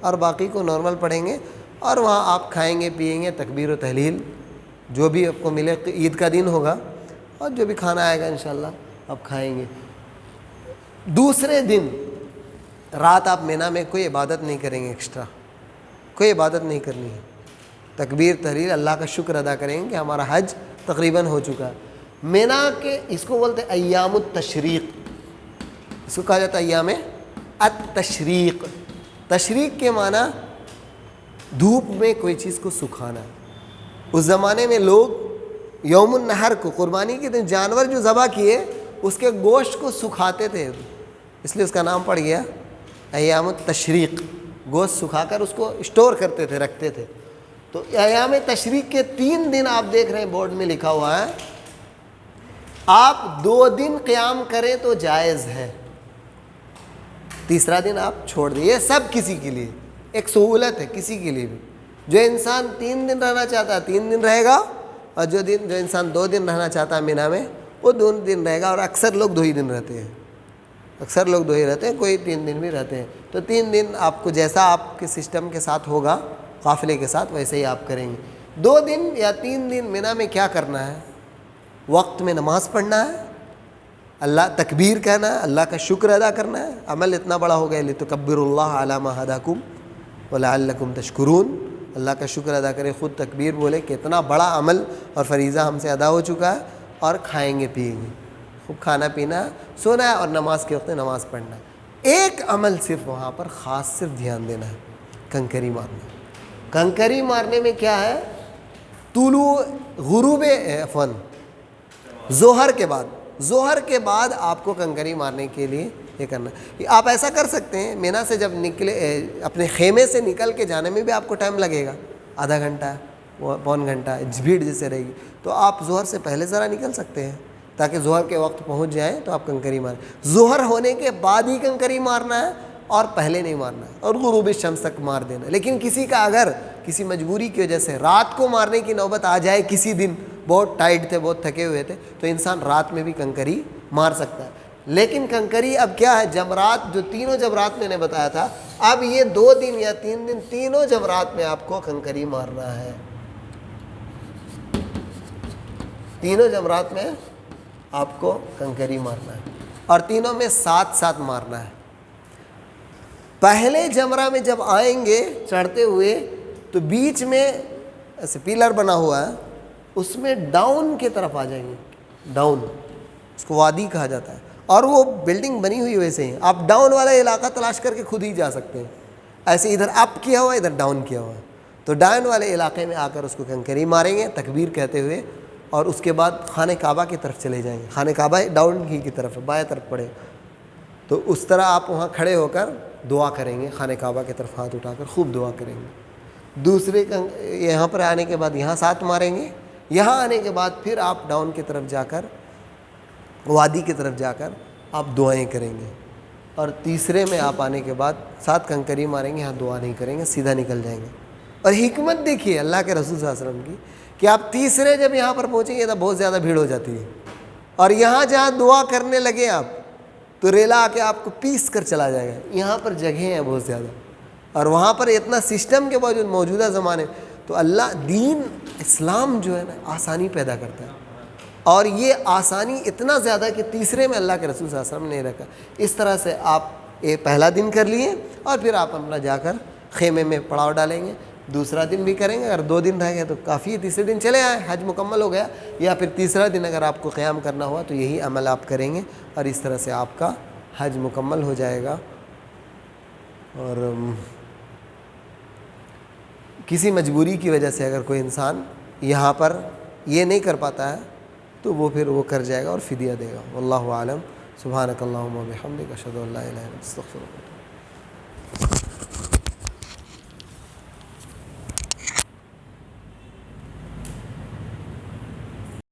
اور باقی کو نارمل پڑھیں گے، اور وہاں آپ کھائیں گے پیئیں گے، تکبیر و تحلیل جو بھی آپ کو ملے، عید کا دن ہوگا اور جو بھی کھانا آئے گا انشاءاللہ آپ کھائیں گے۔ دوسرے دن رات آپ مینا میں کوئی عبادت نہیں کریں گے، ایکسٹرا کوئی عبادت نہیں کرنی ہے، تکبیر تحلیل اللہ کا شکر ادا کریں گے کہ ہمارا حج تقریباً ہو چکا ہے۔ مینا کے اس کو بولتے ہیں ایام التشریق، اس کو کہا جاتا ہے ایام التشریق۔ تشریق کے معنی دھوپ میں کوئی چیز کو سکھانا ہے۔ اس زمانے میں لوگ یوم النحر کو، قربانی کے دن جانور جو ذبح کیے اس کے گوشت کو سکھاتے تھے، اس لیے اس کا نام پڑ گیا ایام التشریق۔ گوشت سکھا کر اس کو اسٹور کرتے تھے، رکھتے تھے۔ تو ایام تشریق کے 3 دن آپ دیکھ رہے ہیں بورڈ میں لکھا ہوا ہے، آپ 2 دن قیام کریں تو جائز ہے، تیسرا دن آپ چھوڑ دیں۔ یہ سب کسی کے لیے ایک سہولت ہے، کسی کے لیے بھی۔ جو انسان 3 دن رہنا چاہتا ہے 3 دن رہے گا، اور جو انسان 2 دن رہنا چاہتا ہے مینا میں وہ 2 دن رہے گا، اور اکثر لوگ 2 ہی دن رہتے ہیں، اکثر لوگ 2 ہی رہتے ہیں، کوئی 3 دن بھی رہتے ہیں۔ تو 3 دن آپ کو جیسا آپ کے سسٹم کے ساتھ ہوگا، قافلے کے ساتھ، ویسے ہی آپ کریں گے۔ 2 دن یا 3 دن مینا میں کیا کرنا ہے؟ وقت میں نماز پڑھنا ہے، اللہ تکبیر کہنا ہے، اللہ کا شکر ادا کرنا ہے۔ عمل اتنا بڑا ہو گیا، لِتُکَبِّرُوا اللَّهَ عَلَىٰ مَا هَدَاكُمْ وَلَعَلَّكُمْ تَشْكُرُونَ، اللہ کا شکر ادا کرے، خود تکبیر بولے کہ اتنا بڑا عمل اور فریضہ ہم سے ادا ہو چکا ہے، اور کھائیں گے پیئیں گے، خوب کھانا پینا، سونا ہے، اور نماز کے وقت نماز پڑھنا ہے۔ ایک عمل صرف وہاں پر خاص صرف دھیان دینا ہے، کنکری مارنا۔ کنکری مارنے میں کیا ہے؟ طلوع غروب ظہر کے بعد آپ کو کنکری مارنے کے لیے یہ کرنا ہے۔ آپ ایسا کر سکتے ہیں، مینا سے جب نکلے، اپنے خیمے سے نکل کے جانے میں بھی آپ کو ٹائم لگے گا، آدھا گھنٹہ پون گھنٹہ، بھیڑ جیسے رہے گی، تو آپ ظہر سے پہلے ذرا نکل سکتے ہیں تاکہ ظہر کے وقت پہنچ جائیں تو آپ کنکری ماریں۔ ظہر ہونے کے بعد ہی کنکری مارنا ہے، اور پہلے نہیں مارنا ہے، اور غروب الشمس تک مار دینا ہے۔ لیکن کسی کا اگر کسی مجبوری کی وجہ سے رات کو مارنے کی نوبت آ جائے، کسی دن بہت ٹائٹ تھے، بہت تھکے ہوئے تھے، تو انسان رات میں بھی کنکری مار سکتا ہے۔ لیکن کنکری اب کیا ہے؟ جمرات، جو تینوں جمرات میں نے بتایا تھا، اب یہ 2 دن یا 3 دن تینوں جمرات میں آپ کو کنکری مارنا ہے، تینوں جمرات میں آپ کو کنکری مارنا ہے، اور تینوں میں ساتھ ساتھ مارنا ہے۔ پہلے جمرہ میں جب آئیں گے چڑھتے ہوئے، تو بیچ میں ایسے پیلر بنا ہوا ہے، اس میں ڈاؤن کی طرف آ جائیں گے، ڈاؤن، اس کو وادی کہا جاتا ہے، اور وہ بلڈنگ بنی ہوئی ویسے ہی، آپ ڈاؤن والا علاقہ تلاش کر کے خود ہی جا سکتے ہیں، ایسے ادھر اپ کیا ہوا ہے، ادھر ڈاؤن کیا ہوا ہے، تو ڈاؤن والے علاقے میں آ کر اس کو کنکری ماریں گے تکبیر کہتے ہوئے، اور اس کے بعد خانہ کعبہ کی طرف چلے جائیں گے۔ خانہ کعبہ ڈاؤن کی طرف ہے، بائیں طرف پڑے، تو اس طرح آپ وہاں کھڑے ہو کر دعا کریں گے، خانہ کعبہ کی طرف ہاتھ اٹھا کر خوب دعا کریں گے۔ دوسرے یہاں پر آنے کے بعد یہاں ساتھ ماریں گے، یہاں آنے کے بعد پھر آپ ڈاؤن کی طرف جا کر، وادی کی طرف جا کر آپ دعائیں کریں گے، اور تیسرے میں آپ آنے کے بعد 7 کنکری ماریں گے، یہاں دعا نہیں کریں گے، سیدھا نکل جائیں گے۔ اور حکمت دیکھیے اللہ کے رسول صلی اللہ علیہ وسلم کی، کہ آپ تیسرے جب یہاں پر پہنچیں گے تو بہت زیادہ بھیڑ ہو جاتی ہے، اور یہاں جہاں دعا کرنے لگے آپ، تو ریلا آ کے آپ کو پیس کر چلا جائے گا۔ یہاں پر جگہیں ہیں بہت زیادہ، اور وہاں پر اتنا سسٹم کے باوجود موجودہ زمانے، تو اللہ دین اسلام جو ہے نا آسانی پیدا کرتا ہے، اور یہ آسانی اتنا زیادہ کہ تیسرے میں اللہ کے رسول صلی اللہ علیہ وسلم نے رکھا۔ اس طرح سے آپ پہلا دن کر لیے، اور پھر آپ اپنا جا کر خیمے میں پڑاؤ ڈالیں گے، دوسرا دن بھی کریں گے، اگر 2 دن رہ گئے تو کافی ہے، تیسرے دن چلے آئے، حج مکمل ہو گیا، یا پھر تیسرا دن اگر آپ کو قیام کرنا ہوا تو یہی عمل آپ کریں گے، اور اس طرح سے آپ کا حج مکمل ہو جائے گا۔ اور کسی مجبوری کی وجہ سے اگر کوئی انسان یہاں پر یہ نہیں کر پاتا ہے تو وہ پھر وہ کر جائے گا اور فدیہ دے گا۔ واللہ اعلم۔ سبحانک اللہم و بحمدک، اشہد ان لا الہ الا انت، استغفرک۔